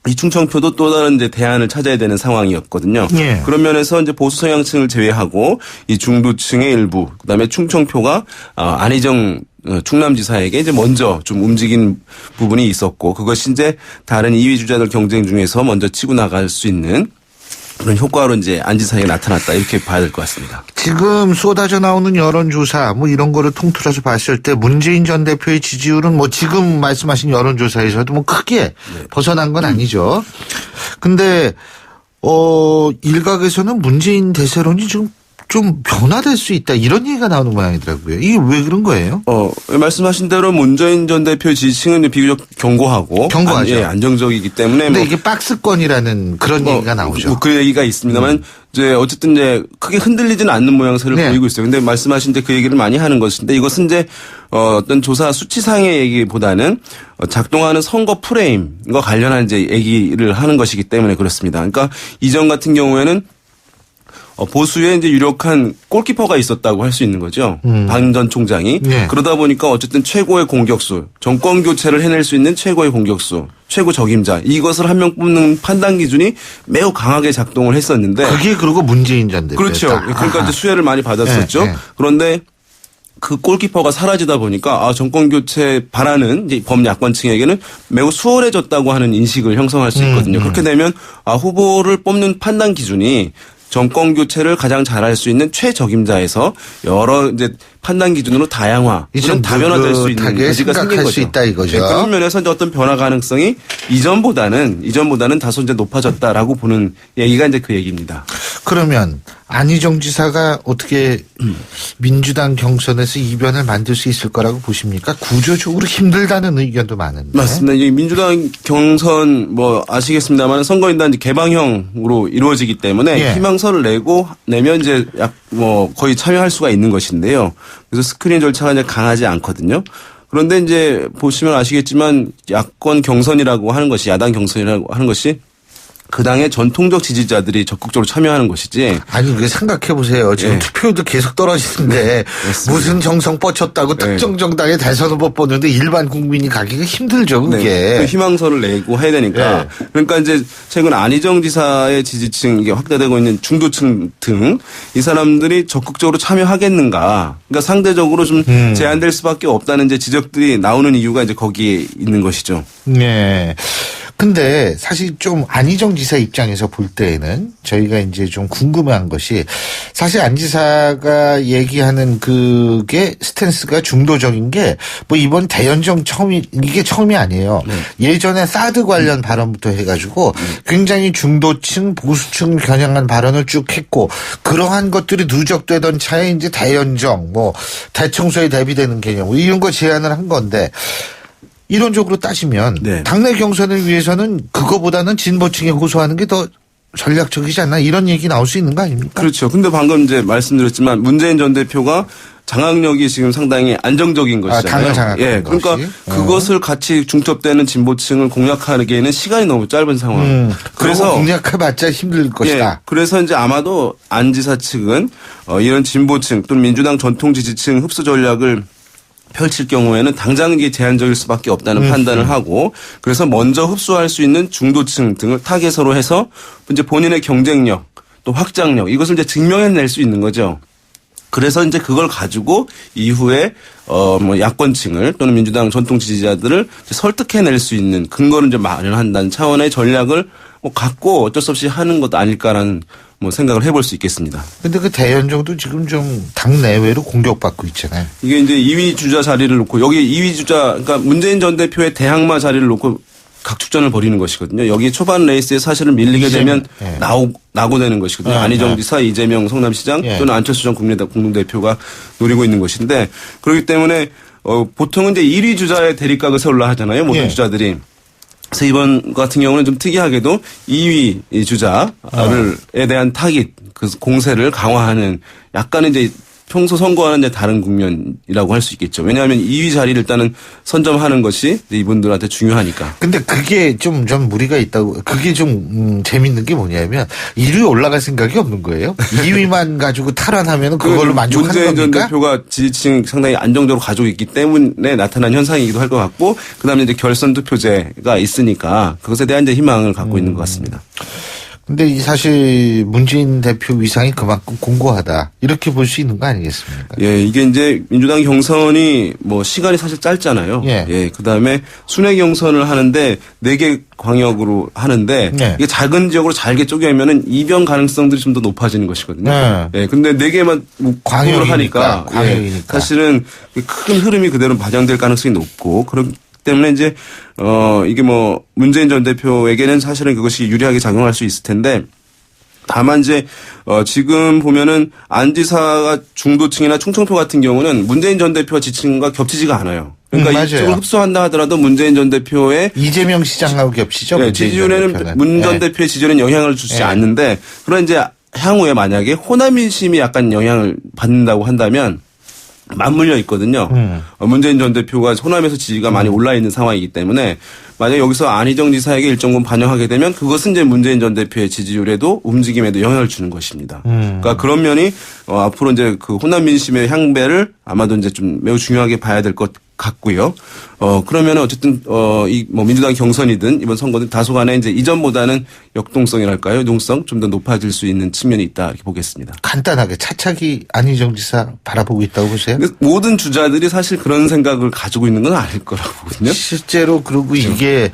이 충청표도 또 다른 이제 대안을 찾아야 되는 상황이었거든요. 그런 면에서 이제 보수 성향층을 제외하고 이 중도층의 일부, 그다음에 충청표가 안희정 충남지사에게 이제 먼저 좀 움직인 부분이 있었고, 그것이 이제 다른 2위 주자들 경쟁 중에서 먼저 치고 나갈 수 있는 그런 효과로 이제 안 지사에게 나타났다, 이렇게 봐야 될 것 같습니다. 지금 쏟아져 나오는 여론조사 이런 거를 통틀어서 봤을 때 문재인 전 대표의 지지율은 지금 말씀하신 여론조사에서도 크게 벗어난 건 아니죠. 근데 일각에서는 문재인 대세론이 지금 좀 변화될 수 있다, 이런 얘기가 나오는 모양이더라고요. 이게 왜 그런 거예요? 말씀하신 대로 문재인 전 대표 지지층은 비교적 견고하고 안정적이기 때문에 근데 이게 박스권이라는 그런 얘기가 나오죠. 그 얘기가 있습니다만 이제 어쨌든 이제 크게 흔들리지는 않는 모양새를 보이고 있어요. 근데 말씀하신 그 얘기를 많이 하는 것인데, 이것은 이제 어떤 조사 수치상의 얘기보다는 작동하는 선거 프레임과 관련한 이제 얘기를 하는 것이기 때문에 그렇습니다. 그러니까 이전 같은 경우에는 보수에 이제 유력한 골키퍼가 있었다고 할 수 있는 거죠. 반 전 총장이. 그러다 보니까 어쨌든 최고의 공격수, 정권 교체를 해낼 수 있는 최고의 공격수, 최고 적임자, 이것을 한 명 뽑는 판단 기준이 매우 강하게 작동을 했었는데. 그게 그리고 문재인 전 대표. 그렇죠. 그러니까 이제 수혜를 많이 받았었죠. 그런데 그 골키퍼가 사라지다 보니까 정권 교체 바라는 이제 범야권층에게는 매우 수월해졌다고 하는 인식을 형성할 수 있거든요. 그렇게 되면 후보를 뽑는 판단 기준이 정권 교체를 가장 잘할 수 있는 최적임자에서 여러 이제 판단 기준으로 다양화, 이런 다변화될 수 있는 여지가 생긴 거죠. 수 있다 이거죠. 네, 그런 면에서 이제 어떤 변화 가능성이 이전보다는 다소 이제 높아졌다라고 보는 얘기가 이제 그 얘기입니다. 그러면 안희정 지사가 어떻게 민주당 경선에서 이변을 만들 수 있을 거라고 보십니까? 구조적으로 힘들다는 의견도 많은데. 맞습니다. 이 민주당 경선 뭐 아시겠습니다만 선거인단 개방형으로 이루어지기 때문에 예. 희망서를 내면 이제 거의 참여할 수가 있는 것인데요. 그래서 스크린 절차가 이제 강하지 않거든요. 그런데 이제 보시면 아시겠지만 야권 경선이라고 하는 것이 야당 경선이라고 하는 것이 그 당의 전통적 지지자들이 적극적으로 참여하는 것이지. 아니, 그게 생각해 보세요. 지금 투표율도 계속 떨어지는데 무슨 정성 뻗쳤다고 특정 정당의 대선 후보 뽑는데 일반 국민이 가기가 힘들죠, 그게. 그 희망서를 내고 해야 되니까. 그러니까 이제 최근 안희정 지사의 지지층 이게 확대되고 있는 중도층 등 이 사람들이 적극적으로 참여하겠는가. 그러니까 상대적으로 좀 제한될 수밖에 없다는 이제 지적들이 나오는 이유가 이제 거기에 있는 것이죠. 네. 근데 사실 좀 안희정 지사 입장에서 볼 때에는 저희가 이제 좀 궁금한 것이 사실 안 지사가 얘기하는 그게 스탠스가 중도적인 게 뭐 이번 대연정 이게 처음이 아니에요. 예전에 사드 관련 발언부터 해가지고 굉장히 중도층 보수층 겨냥한 발언을 쭉 했고 그러한 것들이 누적되던 차에 이제 대연정 뭐 대청소에 대비되는 개념 이런 거 제안을 한 건데 이론적으로 따지면 당내 경선을 위해서는 그거보다는 진보층에 호소하는 게 더 전략적이지 않나 이런 얘기 나올 수 있는 거 아닙니까? 그렇죠. 근데 방금 이제 말씀드렸지만 문재인 전 대표가 장악력이 지금 상당히 안정적인 것이잖아요. 당을 장악하는 예, 그러니까 것이. 그것을 같이 중첩되는 진보층을 공략하기에는 시간이 너무 짧은 상황. 그래서 공략해봤자 힘들 것이다. 예, 그래서 이제 아마도 안 지사 측은 이런 진보층 또는 민주당 전통 지지층 흡수 전략을 펼칠 경우에는 당장 이게 제한적일 수밖에 없다는 판단을 하고 그래서 먼저 흡수할 수 있는 중도층 등을 타겟으로 해서 이제 본인의 경쟁력 또 확장력 이것을 이제 증명해낼 수 있는 거죠. 그래서 이제 그걸 가지고 이후에 야권층을 또는 민주당 전통 지지자들을 설득해낼 수 있는 근거를 이제 마련한다는 차원의 전략을 갖고 어쩔 수 없이 하는 것도 아닐까라는 생각을 해볼 수 있겠습니다. 근데 그 대연정도 지금 좀 당 내외로 공격받고 있잖아요. 이게 이제 2위 주자 자리를 놓고 여기 2위 주자 그러니까 문재인 전 대표의 대항마 자리를 놓고 각축전을 벌이는 것이거든요. 여기 초반 레이스에 사실은 밀리게 되면 나고 되는 것이거든요. 안희정 지사, 이재명 성남시장 또는 안철수 전 국민의당 공동대표가 노리고 있는 것인데 그렇기 때문에 보통은 이제 1위 주자의 대립각을 세우려 하잖아요. 모든 주자들이. 그래서 이번 같은 경우는 좀 특이하게도 2위 주자에 대한 타깃, 그 공세를 강화하는 약간은 이제 평소 선거와는 이제 다른 국면이라고 할 수 있겠죠. 왜냐하면 2위 자리를 일단은 선점하는 것이 이분들한테 중요하니까. 근데 그게 좀 무리가 있다고. 그게 좀 재밌는 게 뭐냐면 1위 올라갈 생각이 없는 거예요. 2위만 가지고 탈환하면 그걸로 만족하는 문재인 전 겁니까? 대표가 지지층 상당히 안정적으로 가지고 있기 때문에 나타난 현상이기도 할 것 같고 그다음에 이제 결선 투표제가 있으니까 그것에 대한 이제 희망을 갖고 있는 것 같습니다. 근데 사실 문재인 대표 위상이 그만큼 공고하다 이렇게 볼 수 있는 거 아니겠습니까? 예, 이게 이제 민주당 경선이 시간이 사실 짧잖아요. 예, 그다음에 순회 경선을 하는데 4개 광역으로 하는데 이게 작은 지역으로 잘게 쪼개면은 이변 가능성들이 좀 더 높아지는 것이거든요. 예, 근데 4개만 광역으로 하니까 사실은 큰 흐름이 그대로 반영될 가능성이 높고 그렇기 때문에 이제 이게 문재인 전 대표에게는 사실은 그것이 유리하게 작용할 수 있을 텐데 다만 이제 지금 보면은 안 지사가 중도층이나 충청표 같은 경우는 문재인 전 대표와 지층과 겹치지가 않아요. 그러니까 이쪽을 흡수한다 하더라도 문재인 전 대표의 이재명 시장하고 겹치죠. 네, 지지율에는 문 전 대표의 지지율에는 영향을 주지 않는데 그런 이제 향후에 만약에 호남 민심이 약간 영향을 받는다고 한다면 맞물려 있거든요. 문재인 전 대표가 호남에서 지지가 많이 올라 있는 상황이기 때문에 만약 여기서 안희정 지사에게 일정 부분 반영하게 되면 그것은 이제 문재인 전 대표의 지지율에도 움직임에도 영향을 주는 것입니다. 그러니까 그런 면이 앞으로 이제 그 호남 민심의 향배를 아마도 이제 좀 매우 중요하게 봐야 될 것 같고요. 그러면 어쨌든 민주당 경선이든 이번 선거든 다소간에 이제 이전보다는 역동성이랄까요, 유동성 좀 더 높아질 수 있는 측면이 있다 이렇게 보겠습니다. 간단하게 차차기 안희정 지사 바라보고 있다고 보세요? 모든 주자들이 사실 그런 생각을 가지고 있는 건 아닐 거라고 보거든요. 실제로 그리고 이게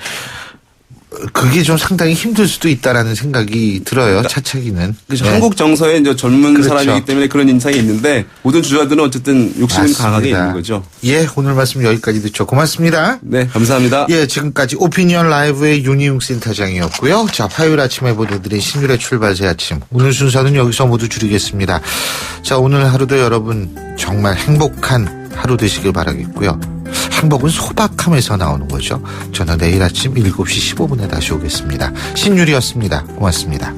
그게 좀 상당히 힘들 수도 있다라는 생각이 들어요. 차차기는. 그렇죠. 한국 정서의 이제 젊은 그렇죠. 사람이기 때문에 그런 인상이 있는데 모든 주자들은 어쨌든 욕심은 맞습니다. 강하게 있는 거죠. 예, 오늘 말씀 여기까지 듣죠. 고맙습니다. 네, 감사합니다. 예, 지금까지 오피니언 라이브의 윤희웅 센터장이었고요. 자, 화요일 아침에 보내드린 신율의 출발 새 아침. 오늘 순서는 여기서 모두 줄이겠습니다. 자, 오늘 하루도 여러분 정말 행복한 하루 되시길 바라겠고요. 행복은 소박함에서 나오는 거죠. 저는 내일 아침 7시 15분에 다시 오겠습니다. 신율이었습니다. 고맙습니다.